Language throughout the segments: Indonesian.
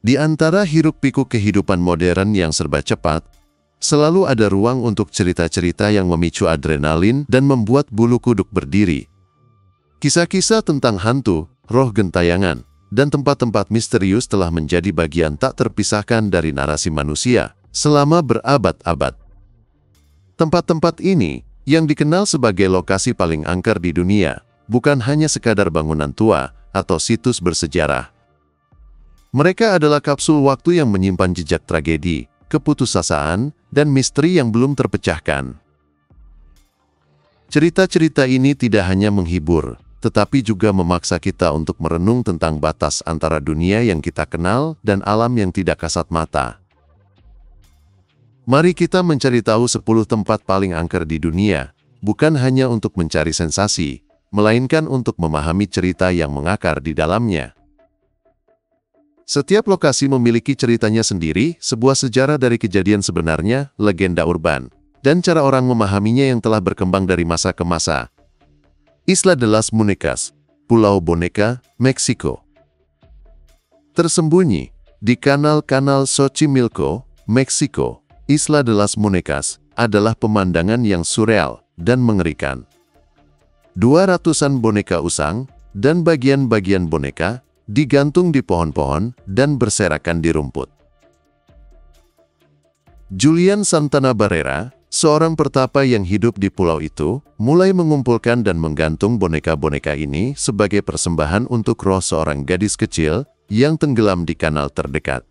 Di antara hiruk-pikuk kehidupan modern yang serba cepat, selalu ada ruang untuk cerita-cerita yang memicu adrenalin dan membuat bulu kuduk berdiri. Kisah-kisah tentang hantu, roh gentayangan, dan tempat-tempat misterius telah menjadi bagian tak terpisahkan dari narasi manusia selama berabad-abad. Tempat-tempat ini, yang dikenal sebagai lokasi paling angker di dunia, bukan hanya sekadar bangunan tua atau situs bersejarah. Mereka adalah kapsul waktu yang menyimpan jejak tragedi, keputusasaan, dan misteri yang belum terpecahkan. Cerita-cerita ini tidak hanya menghibur, tetapi juga memaksa kita untuk merenung tentang batas antara dunia yang kita kenal dan alam yang tidak kasat mata. Mari kita mencari tahu 10 tempat paling angker di dunia, bukan hanya untuk mencari sensasi, melainkan untuk memahami cerita yang mengakar di dalamnya. Setiap lokasi memiliki ceritanya sendiri, sebuah sejarah dari kejadian sebenarnya, legenda urban, dan cara orang memahaminya yang telah berkembang dari masa ke masa. Isla de las Muñecas, Pulau Boneka, Meksiko. Tersembunyi di kanal-kanal Xochimilco, Meksiko, Isla de las Muñecas adalah pemandangan yang surreal dan mengerikan. 200-an boneka usang dan bagian-bagian boneka digantung di pohon-pohon dan berserakan di rumput. Julian Santana Barrera, seorang pertapa yang hidup di pulau itu, mulai mengumpulkan dan menggantung boneka-boneka ini sebagai persembahan untuk roh seorang gadis kecil yang tenggelam di kanal terdekat.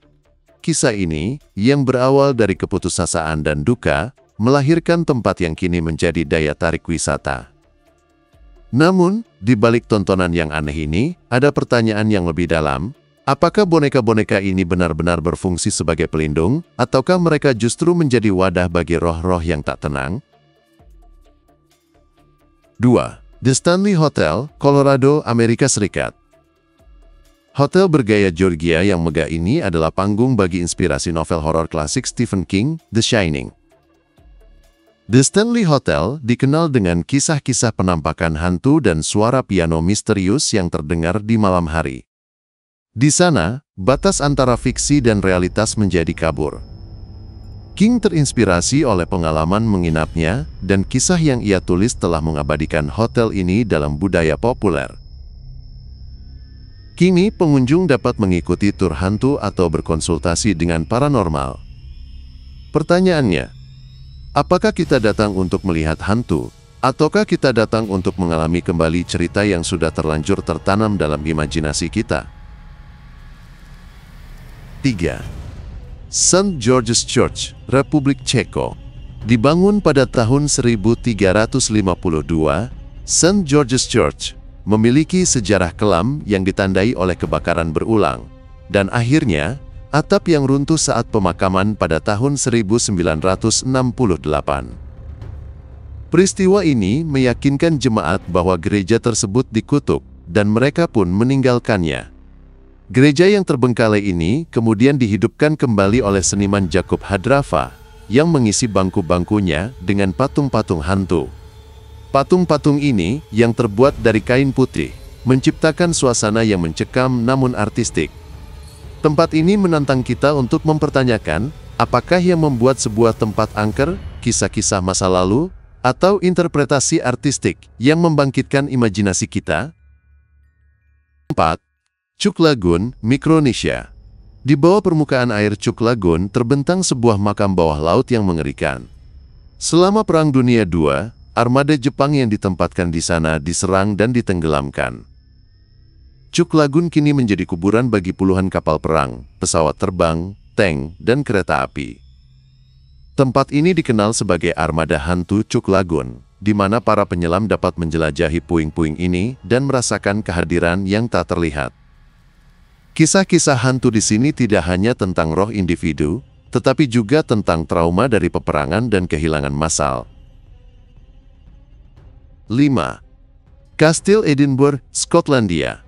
Kisah ini, yang berawal dari keputusasaan dan duka, melahirkan tempat yang kini menjadi daya tarik wisata. Namun, di balik tontonan yang aneh ini, ada pertanyaan yang lebih dalam. Apakah boneka-boneka ini benar-benar berfungsi sebagai pelindung, ataukah mereka justru menjadi wadah bagi roh-roh yang tak tenang? 2. The Stanley Hotel, Colorado, Amerika Serikat. Hotel bergaya Georgia yang megah ini adalah panggung bagi inspirasi novel horor klasik Stephen King, The Shining. The Stanley Hotel dikenal dengan kisah-kisah penampakan hantu dan suara piano misterius yang terdengar di malam hari. Di sana, batas antara fiksi dan realitas menjadi kabur. King terinspirasi oleh pengalaman menginapnya, dan kisah yang ia tulis telah mengabadikan hotel ini dalam budaya populer. Kini pengunjung dapat mengikuti tur hantu atau berkonsultasi dengan paranormal. Pertanyaannya, apakah kita datang untuk melihat hantu, ataukah kita datang untuk mengalami kembali cerita yang sudah terlanjur tertanam dalam imajinasi kita? 3. St. George's Church, Republik Ceko. Dibangun pada tahun 1352, St. George's Church memiliki sejarah kelam yang ditandai oleh kebakaran berulang, dan akhirnya, atap yang runtuh saat pemakaman pada tahun 1968. Peristiwa ini meyakinkan jemaat bahwa gereja tersebut dikutuk, dan mereka pun meninggalkannya. Gereja yang terbengkalai ini kemudian dihidupkan kembali oleh seniman Jacob Hadrava, yang mengisi bangku-bangkunya dengan patung-patung hantu. Patung-patung ini, yang terbuat dari kain putih, menciptakan suasana yang mencekam namun artistik. Tempat ini menantang kita untuk mempertanyakan, apakah yang membuat sebuah tempat angker, kisah-kisah masa lalu, atau interpretasi artistik yang membangkitkan imajinasi kita? 4. Cook Lagoon, Mikronesia. Di bawah permukaan air Cook Lagoon terbentang sebuah makam bawah laut yang mengerikan. Selama Perang Dunia II, armada Jepang yang ditempatkan di sana diserang dan ditenggelamkan. Cook Lagoon kini menjadi kuburan bagi puluhan kapal perang, pesawat terbang, tank, dan kereta api. Tempat ini dikenal sebagai armada hantu Cook Lagoon, di mana para penyelam dapat menjelajahi puing-puing ini dan merasakan kehadiran yang tak terlihat. Kisah-kisah hantu di sini tidak hanya tentang roh individu, tetapi juga tentang trauma dari peperangan dan kehilangan massal. 5. Kastil Edinburgh, Skotlandia.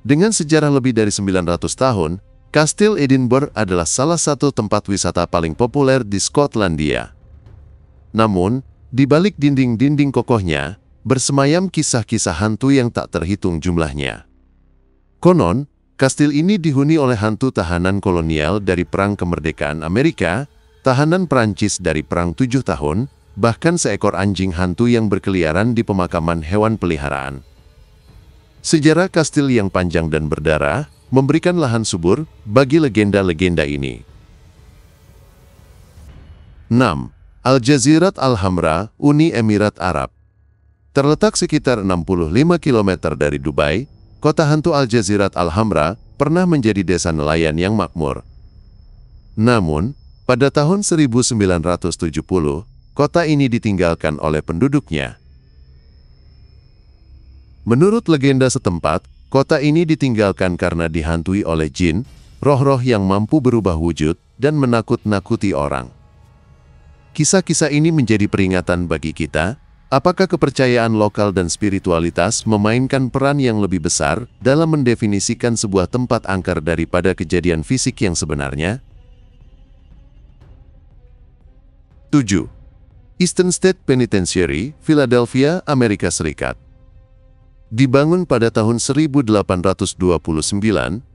Dengan sejarah lebih dari 900 tahun, Kastil Edinburgh adalah salah satu tempat wisata paling populer di Skotlandia. Namun, di balik dinding-dinding kokohnya, bersemayam kisah-kisah hantu yang tak terhitung jumlahnya. Konon, Kastil ini dihuni oleh hantu tahanan kolonial dari Perang Kemerdekaan Amerika, tahanan Prancis dari Perang 7 tahun, bahkan seekor anjing hantu yang berkeliaran di pemakaman hewan peliharaan. Sejarah kastil yang panjang dan berdarah memberikan lahan subur bagi legenda-legenda ini. 6. Al-Jazirat Al-Hamra, Uni Emirat Arab. Terletak sekitar 65 km dari Dubai, kota hantu Al-Jazirat Al-Hamra pernah menjadi desa nelayan yang makmur. Namun, pada tahun 1970, kota ini ditinggalkan oleh penduduknya. Menurut legenda setempat, kota ini ditinggalkan karena dihantui oleh jin, roh-roh yang mampu berubah wujud dan menakut-nakuti orang. Kisah-kisah ini menjadi peringatan bagi kita. Apakah kepercayaan lokal dan spiritualitas memainkan peran yang lebih besar dalam mendefinisikan sebuah tempat angker daripada kejadian fisik yang sebenarnya? 7. Eastern State Penitentiary, Philadelphia, Amerika Serikat. Dibangun pada tahun 1829,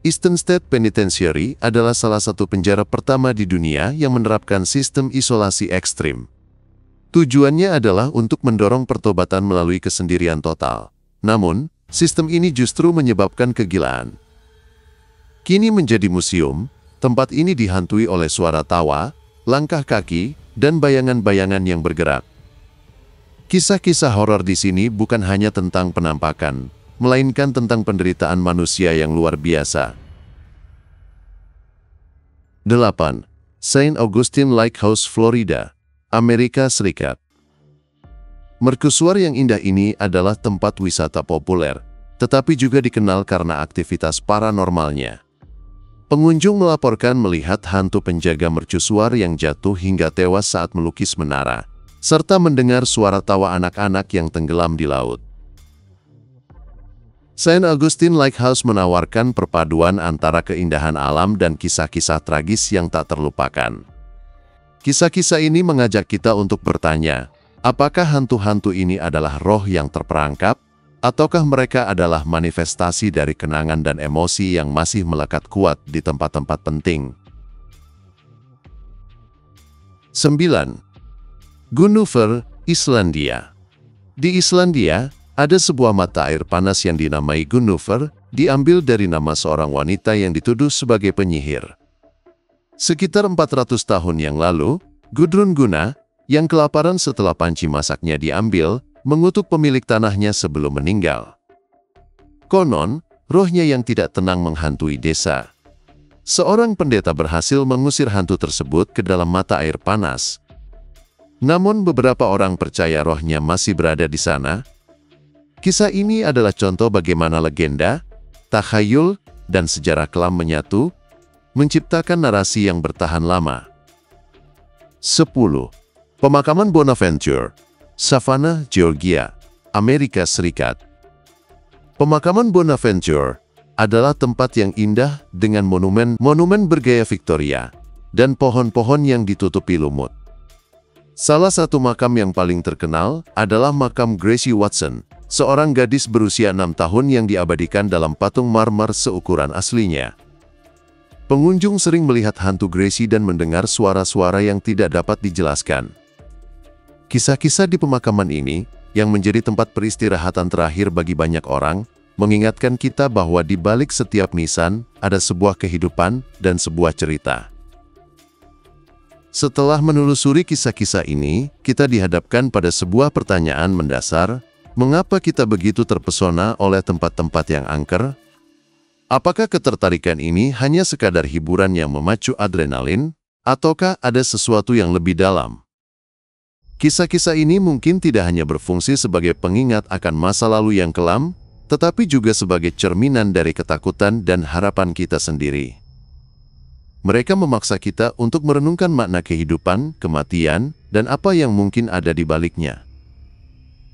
Eastern State Penitentiary adalah salah satu penjara pertama di dunia yang menerapkan sistem isolasi ekstrim. Tujuannya adalah untuk mendorong pertobatan melalui kesendirian total. Namun, sistem ini justru menyebabkan kegilaan. Kini menjadi museum, tempat ini dihantui oleh suara tawa, langkah kaki, dan bayangan-bayangan yang bergerak. Kisah-kisah horor di sini bukan hanya tentang penampakan, melainkan tentang penderitaan manusia yang luar biasa. 8. St. Augustine Lighthouse, Florida, Amerika Serikat. Mercusuar yang indah ini adalah tempat wisata populer, tetapi juga dikenal karena aktivitas paranormalnya. Pengunjung melaporkan melihat hantu penjaga mercusuar yang jatuh hingga tewas saat melukis menara, serta mendengar suara tawa anak-anak yang tenggelam di laut. St. Augustine Lighthouse menawarkan perpaduan antara keindahan alam dan kisah-kisah tragis yang tak terlupakan. Kisah-kisah ini mengajak kita untuk bertanya, apakah hantu-hantu ini adalah roh yang terperangkap, ataukah mereka adalah manifestasi dari kenangan dan emosi yang masih melekat kuat di tempat-tempat penting? 9. Gunufur, Islandia. Di Islandia, ada sebuah mata air panas yang dinamai Gunufur, diambil dari nama seorang wanita yang dituduh sebagai penyihir. Sekitar 400 tahun yang lalu, Gudrun Guna, yang kelaparan setelah panci masaknya diambil, mengutuk pemilik tanahnya sebelum meninggal. Konon, rohnya yang tidak tenang menghantui desa. Seorang pendeta berhasil mengusir hantu tersebut ke dalam mata air panas. Namun beberapa orang percaya rohnya masih berada di sana. Kisah ini adalah contoh bagaimana legenda, takhayul, dan sejarah kelam menyatu, menciptakan narasi yang bertahan lama. 10. Pemakaman Bonaventure, Savannah, Georgia, Amerika Serikat. Pemakaman Bonaventure adalah tempat yang indah dengan monumen bergaya Victoria dan pohon-pohon yang ditutupi lumut. Salah satu makam yang paling terkenal adalah makam Gracie Watson, seorang gadis berusia 6 tahun yang diabadikan dalam patung marmer seukuran aslinya. Pengunjung sering melihat hantu Gracie dan mendengar suara-suara yang tidak dapat dijelaskan. Kisah-kisah di pemakaman ini, yang menjadi tempat peristirahatan terakhir bagi banyak orang, mengingatkan kita bahwa di balik setiap nisan, ada sebuah kehidupan dan sebuah cerita. Setelah menelusuri kisah-kisah ini, kita dihadapkan pada sebuah pertanyaan mendasar, mengapa kita begitu terpesona oleh tempat-tempat yang angker? Apakah ketertarikan ini hanya sekadar hiburan yang memacu adrenalin, ataukah ada sesuatu yang lebih dalam? Kisah-kisah ini mungkin tidak hanya berfungsi sebagai pengingat akan masa lalu yang kelam, tetapi juga sebagai cerminan dari ketakutan dan harapan kita sendiri. Mereka memaksa kita untuk merenungkan makna kehidupan, kematian, dan apa yang mungkin ada di baliknya.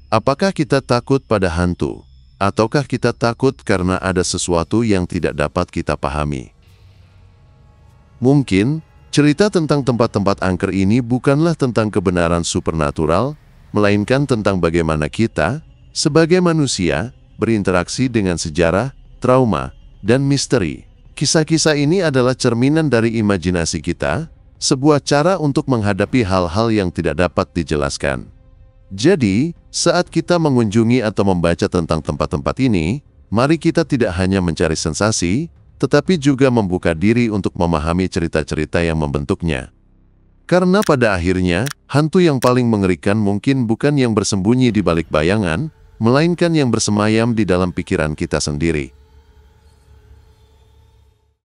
Apakah kita takut pada hantu? Ataukah kita takut karena ada sesuatu yang tidak dapat kita pahami? Mungkin, cerita tentang tempat-tempat angker ini bukanlah tentang kebenaran supernatural, melainkan tentang bagaimana kita, sebagai manusia, berinteraksi dengan sejarah, trauma, dan misteri. Kisah-kisah ini adalah cerminan dari imajinasi kita, sebuah cara untuk menghadapi hal-hal yang tidak dapat dijelaskan. Jadi, saat kita mengunjungi atau membaca tentang tempat-tempat ini, mari kita tidak hanya mencari sensasi, tetapi juga membuka diri untuk memahami cerita-cerita yang membentuknya. Karena pada akhirnya, hantu yang paling mengerikan mungkin bukan yang bersembunyi di balik bayangan, melainkan yang bersemayam di dalam pikiran kita sendiri.